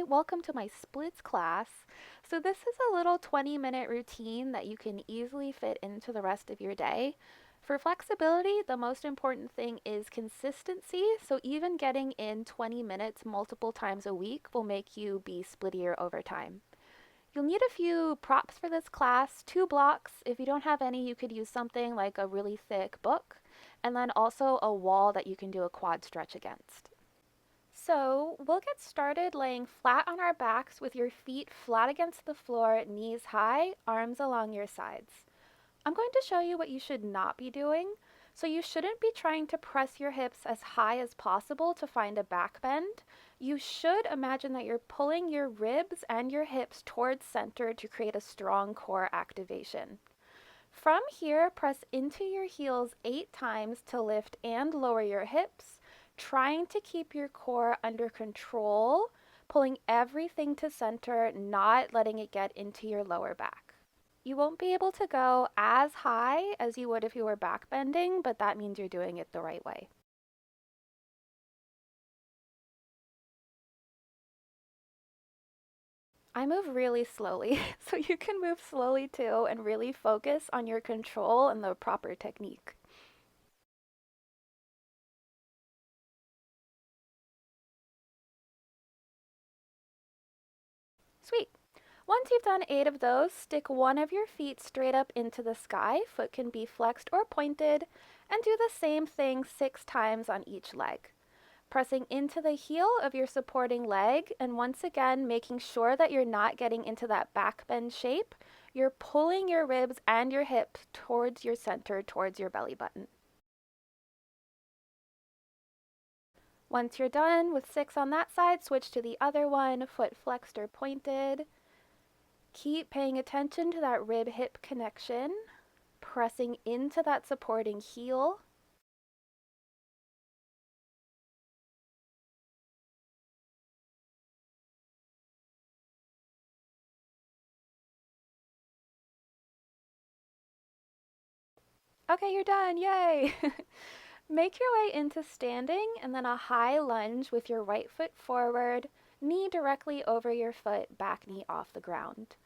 Hi, welcome to my splits class. So this is a little 20-minute routine that you can easily fit into the rest of your day. For flexibility, the most important thing is consistency, so even getting in 20 minutes multiple times a week will make you be splittier over time. You'll need a few props for this class, 2 blocks. If you don't have any, you could use something like a really thick book, and then also a wall that you can do a quad stretch against. So we'll get started laying flat on our backs with your feet flat against the floor, knees high, arms along your sides. I'm going to show you what you should not be doing. So you shouldn't be trying to press your hips as high as possible to find a back bend. You should imagine that you're pulling your ribs and your hips towards center to create a strong core activation. From here, press into your heels 8 times to lift and lower your hips, trying to keep your core under control, pulling everything to center, not letting it get into your lower back. You won't be able to go as high as you would if you were back bending, but that means you're doing it the right way. I move really slowly, so you can move slowly too and really focus on your control and the proper technique. Sweet. Once you've done 8 of those, stick one of your feet straight up into the sky. Foot can be flexed or pointed, and do the same thing 6 times on each leg. Pressing into the heel of your supporting leg, and once again making sure that you're not getting into that back bend shape. You're pulling your ribs and your hips towards your center, towards your belly button. Once you're done with 6 on that side, switch to the other one, foot flexed or pointed. Keep paying attention to that rib-hip connection, pressing into that supporting heel. Okay, you're done, yay! Make your way into standing and then a high lunge with your right foot forward, knee directly over your foot, back knee off the ground.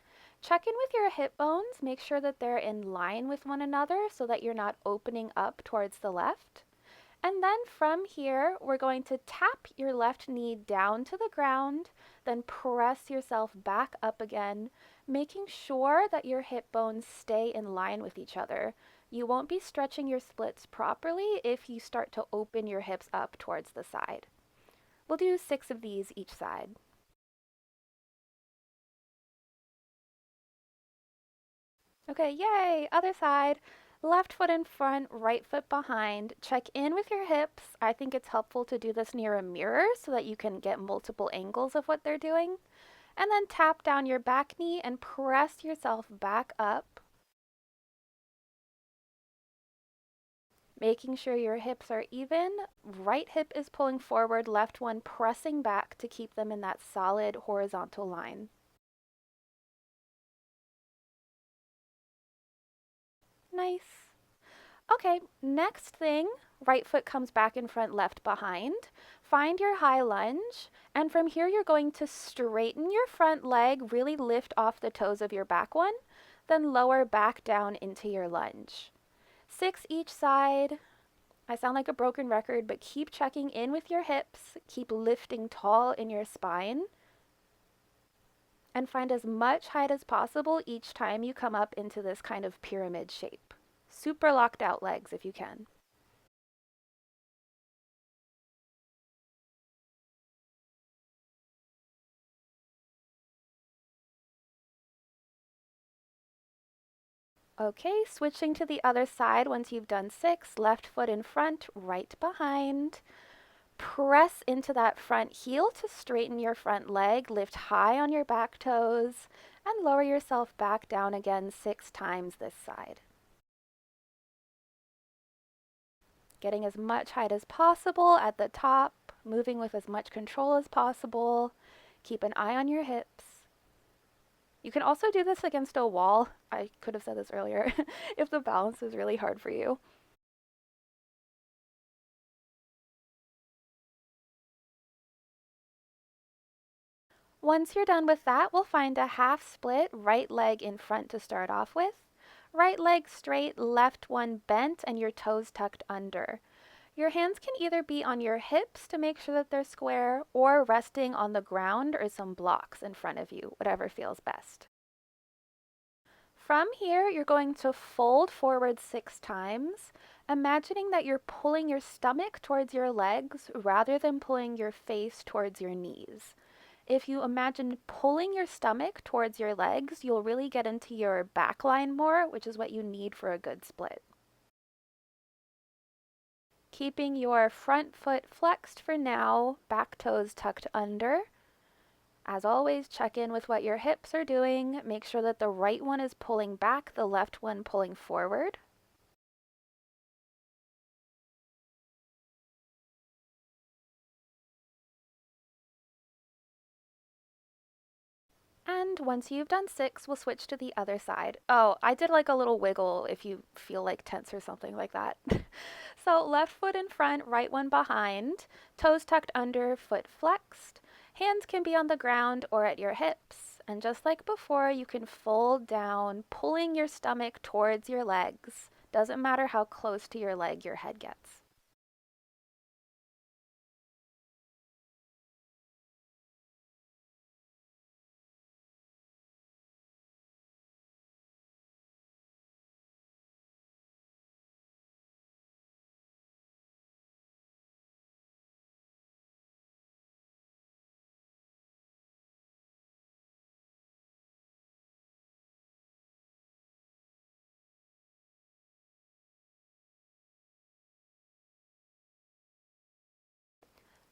Check in with your hip bones, make sure that they're in line with one another so that you're not opening up towards the left. And then from here, we're going to tap your left knee down to the ground, then press yourself back up again, making sure that your hip bones stay in line with each other. You won't be stretching your splits properly if you start to open your hips up towards the side. We'll do 6 of these each side. Okay, yay! Other side. Left foot in front, right foot behind. Check in with your hips. I think it's helpful to do this near a mirror so that you can get multiple angles of what they're doing. And then tap down your back knee and press yourself back up, making sure your hips are even. Right hip is pulling forward, left one pressing back to keep them in that solid horizontal line. Nice. Okay, next thing, right foot comes back in front, left behind. Find your high lunge, and from here you're going to straighten your front leg, really lift off the toes of your back one, then lower back down into your lunge. 6 each side. I sound like a broken record, but keep checking in with your hips, keep lifting tall in your spine, and find as much height as possible each time you come up into this kind of pyramid shape. Super locked out legs if you can. Okay, switching to the other side once you've done 6, left foot in front, right behind. Press into that front heel to straighten your front leg, lift high on your back toes, and lower yourself back down again 6 times this side. Getting as much height as possible at the top, moving with as much control as possible. Keep an eye on your hips. You can also do this against a wall. I could have said this earlier, if the balance is really hard for you. Once you're done with that, we'll find a half split right leg in front to start off with. Right leg straight, left one bent, and your toes tucked under. Your hands can either be on your hips to make sure that they're square or resting on the ground or some blocks in front of you, whatever feels best. From here, you're going to fold forward 6 times, imagining that you're pulling your stomach towards your legs rather than pulling your face towards your knees. If you imagine pulling your stomach towards your legs, you'll really get into your back line more, which is what you need for a good split. Keeping your front foot flexed for now, back toes tucked under. As always, check in with what your hips are doing. Make sure that the right one is pulling back, the left one pulling forward. And once you've done 6, we'll switch to the other side. Oh, I did like a little wiggle if you feel like tense or something like that. So left foot in front, right one behind, toes tucked under, foot flexed. Hands can be on the ground or at your hips. And just like before, you can fold down, pulling your stomach towards your legs. Doesn't matter how close to your leg your head gets.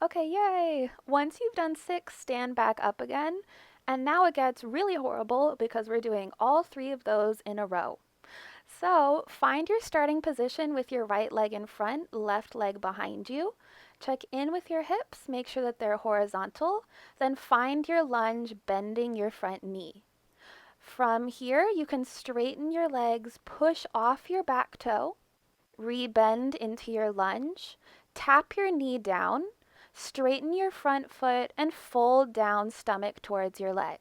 Okay, yay! Once you've done 6, stand back up again. And now it gets really horrible because we're doing all 3 of those in a row. So find your starting position with your right leg in front, left leg behind you. Check in with your hips, make sure that they're horizontal. Then find your lunge, bending your front knee. From here, you can straighten your legs, push off your back toe, rebend into your lunge, tap your knee down, straighten your front foot, and fold down stomach towards your leg.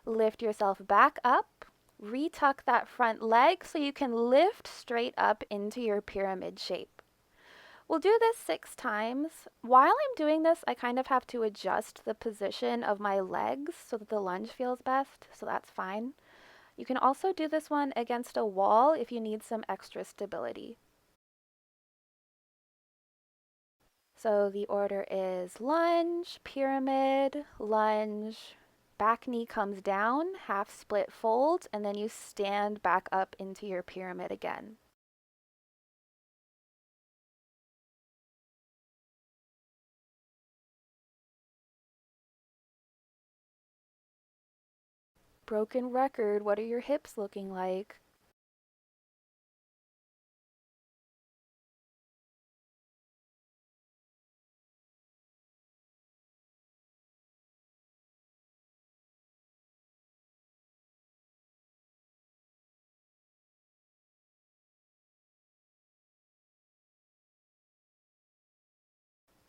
Lift yourself back up, retuck that front leg so you can lift straight up into your pyramid shape. We'll do this 6 times. While I'm doing this, I kind of have to adjust the position of my legs so that the lunge feels best, so that's fine. You can also do this one against a wall if you need some extra stability. So the order is lunge, pyramid, lunge, back knee comes down, half split fold, and then you stand back up into your pyramid again. Broken record, what are your hips looking like?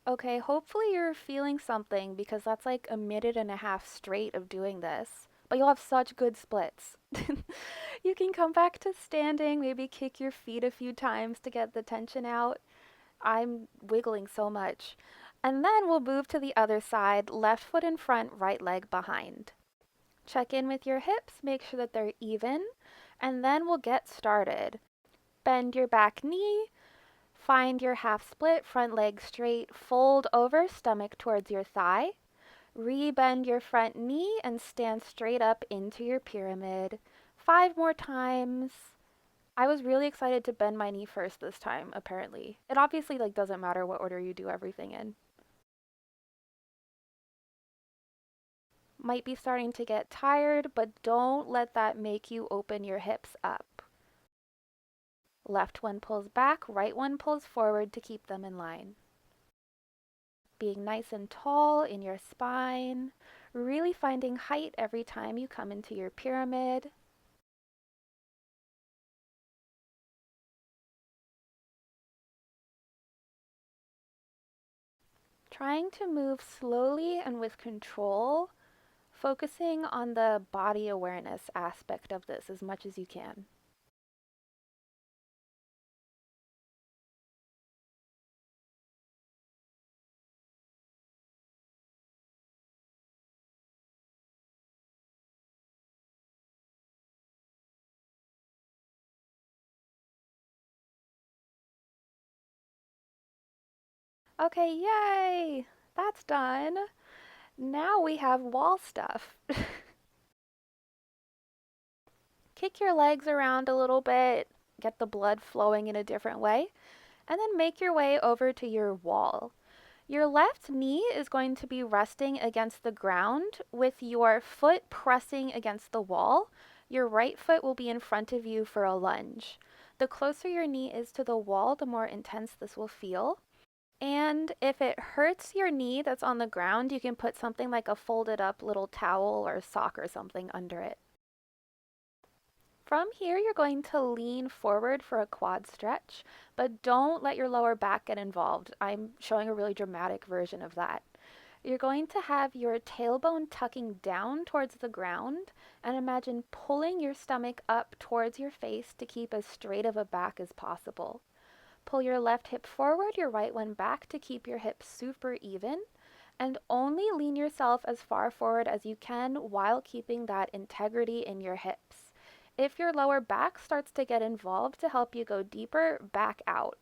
Okay, hopefully you're feeling something because that's like a minute and a half straight of doing this. But you'll have such good splits. You can come back to standing, maybe kick your feet a few times to get the tension out. I'm wiggling so much. And then we'll move to the other side, left foot in front, right leg behind. Check in with your hips, make sure that they're even, and then we'll get started. Bend your back knee, find your half split, front leg straight, fold over, stomach towards your thigh. Rebend your front knee and stand straight up into your pyramid. 5 more times. I was really excited to bend my knee first this time, apparently. It obviously like doesn't matter what order you do everything in. Might be starting to get tired, but don't let that make you open your hips up. Left one pulls back, right one pulls forward to keep them in line. Being nice and tall in your spine, really finding height every time you come into your pyramid. Trying to move slowly and with control, focusing on the body awareness aspect of this as much as you can. Okay, yay! That's done. Now we have wall stuff. Kick your legs around a little bit, get the blood flowing in a different way, and then make your way over to your wall. Your left knee is going to be resting against the ground with your foot pressing against the wall. Your right foot will be in front of you for a lunge. The closer your knee is to the wall, the more intense this will feel. And if it hurts your knee that's on the ground, you can put something like a folded up little towel or sock or something under it. From here, you're going to lean forward for a quad stretch, but don't let your lower back get involved. I'm showing a really dramatic version of that. You're going to have your tailbone tucking down towards the ground and imagine pulling your stomach up towards your face to keep as straight of a back as possible. Pull your left hip forward, your right one back to keep your hips super even, and only lean yourself as far forward as you can while keeping that integrity in your hips. If your lower back starts to get involved to help you go deeper, back out.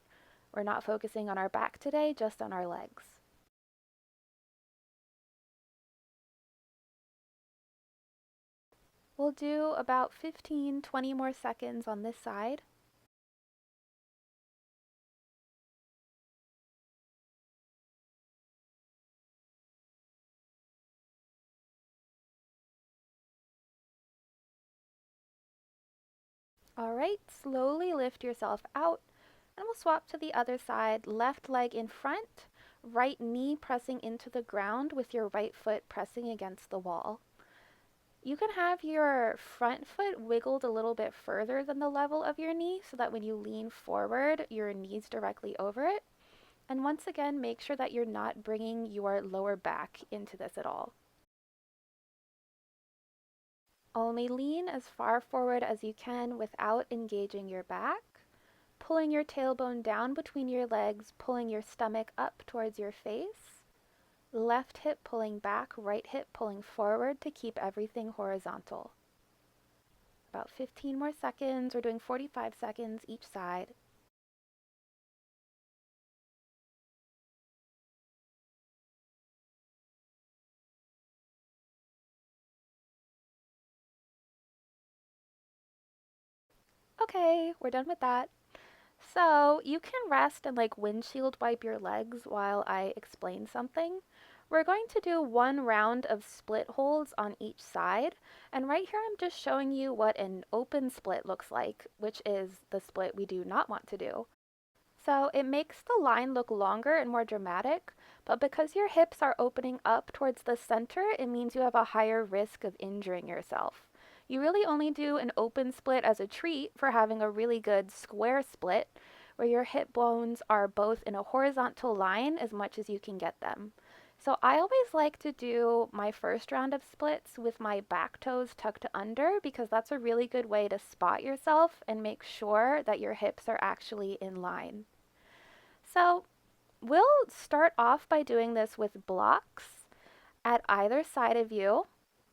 We're not focusing on our back today, just on our legs. We'll do about 15-20 more seconds on this side. All right, slowly lift yourself out, and we'll swap to the other side. Left leg in front, right knee pressing into the ground with your right foot pressing against the wall. You can have your front foot wiggled a little bit further than the level of your knee so that when you lean forward, your knee's directly over it. And once again, make sure that you're not bringing your lower back into this at all. Only lean as far forward as you can without engaging your back. Pulling your tailbone down between your legs, pulling your stomach up towards your face. Left hip pulling back, right hip pulling forward to keep everything horizontal. About 15 more seconds. We're doing 45 seconds each side. Okay, we're done with that. So you can rest and like windshield wipe your legs while I explain something. We're going to do one round of split holds on each side. And right here, I'm just showing you what an open split looks like, which is the split we do not want to do. So it makes the line look longer and more dramatic, but because your hips are opening up towards the center, it means you have a higher risk of injuring yourself. You really only do an open split as a treat for having a really good square split, where your hip bones are both in a horizontal line as much as you can get them. So I always like to do my first round of splits with my back toes tucked under because that's a really good way to spot yourself and make sure that your hips are actually in line. So we'll start off by doing this with blocks at either side of you.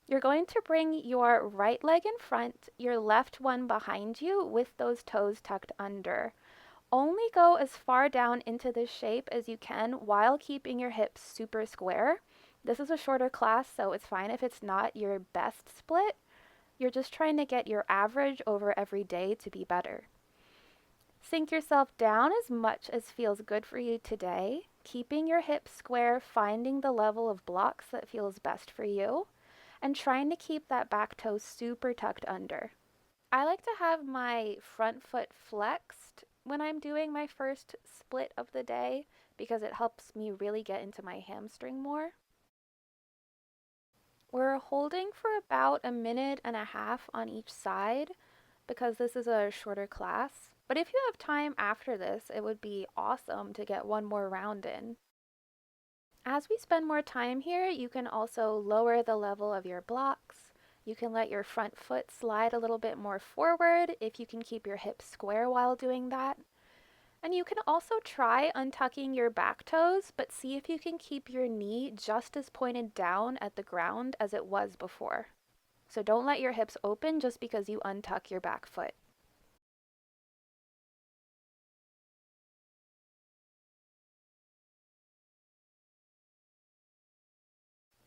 You're going to bring your right leg in front, your left one behind you with those toes tucked under. Only go as far down into this shape as you can while keeping your hips super square. This is a shorter class, so it's fine if it's not your best split. You're just trying to get your average over every day to be better. Sink yourself down as much as feels good for you today, keeping your hips square, finding the level of blocks that feels best for you, and trying to keep that back toe super tucked under. I like to have my front foot flexed when I'm doing my first split of the day because it helps me really get into my hamstring more. We're holding for about a minute and a half on each side because this is a shorter class. But if you have time after this, it would be awesome to get one more round in. As we spend more time here, you can also lower the level of your blocks. You can let your front foot slide a little bit more forward if you can keep your hips square while doing that. And you can also try untucking your back toes, but see if you can keep your knee just as pointed down at the ground as it was before. So don't let your hips open just because you untuck your back foot.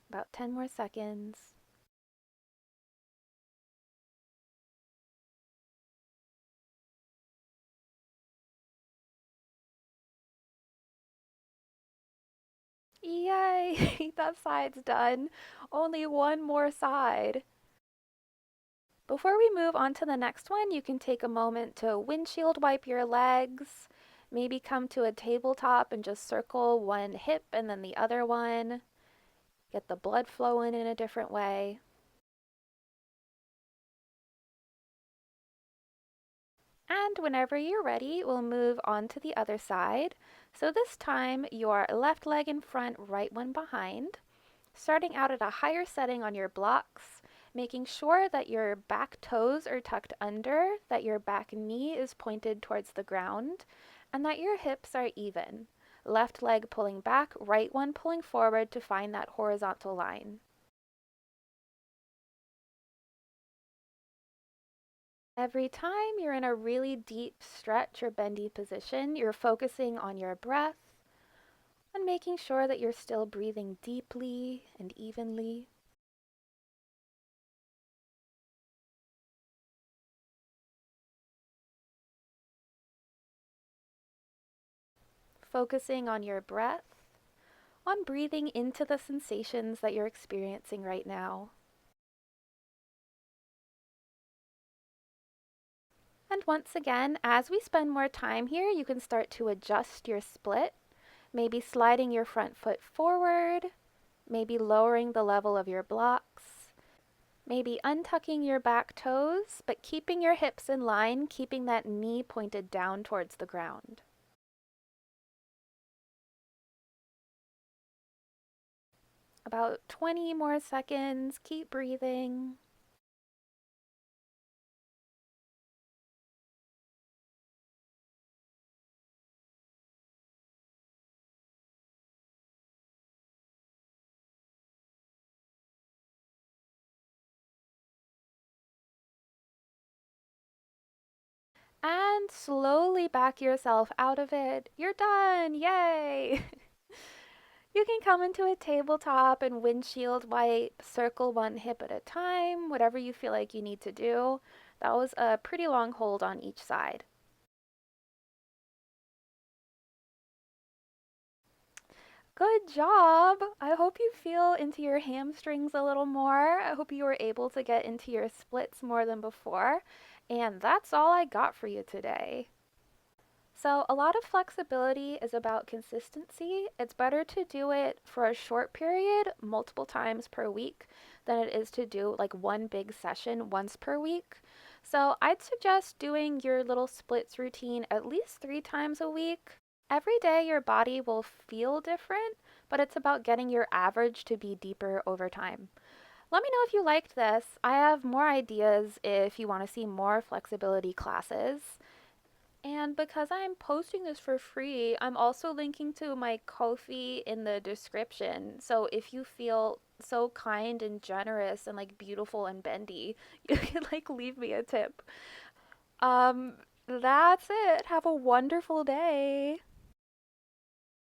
About 10 more seconds. Yay! That side's done. Only one more side. Before we move on to the next one, you can take a moment to windshield wipe your legs. Maybe come to a tabletop and just circle one hip and then the other one. Get the blood flowing in a different way. And whenever you're ready, we'll move on to the other side. So this time, your left leg in front, right one behind. Starting out at a higher setting on your blocks, making sure that your back toes are tucked under, that your back knee is pointed towards the ground, and that your hips are even. Left leg pulling back, right one pulling forward to find that horizontal line. Every time you're in a really deep stretch or bendy position, you're focusing on your breath and making sure that you're still breathing deeply and evenly. Focusing on your breath, on breathing into the sensations that you're experiencing right now. And once again, as we spend more time here, you can start to adjust your split, maybe sliding your front foot forward, maybe lowering the level of your blocks, maybe untucking your back toes, but keeping your hips in line, keeping that knee pointed down towards the ground. About 20 more seconds, keep breathing. And slowly back yourself out of it. You're done! Yay! You can come into a tabletop and windshield wipe, circle one hip at a time, whatever you feel like you need to do. That was a pretty long hold on each side. Good job! I hope you feel into your hamstrings a little more. I hope you were able to get into your splits more than before. And that's all I got for you today. So, a lot of flexibility is about consistency. It's better to do it for a short period, multiple times per week, than it is to do like one big session once per week. So, I'd suggest doing your little splits routine at least 3 times a week. Every day, your body will feel different, but it's about getting your average to be deeper over time. Let me know if you liked this. I have more ideas if you want to see more flexibility classes. And because I'm posting this for free, I'm also linking to my Kofi in the description. So if you feel so kind and generous and like beautiful and bendy, you can like leave me a tip. That's it. Have a wonderful day.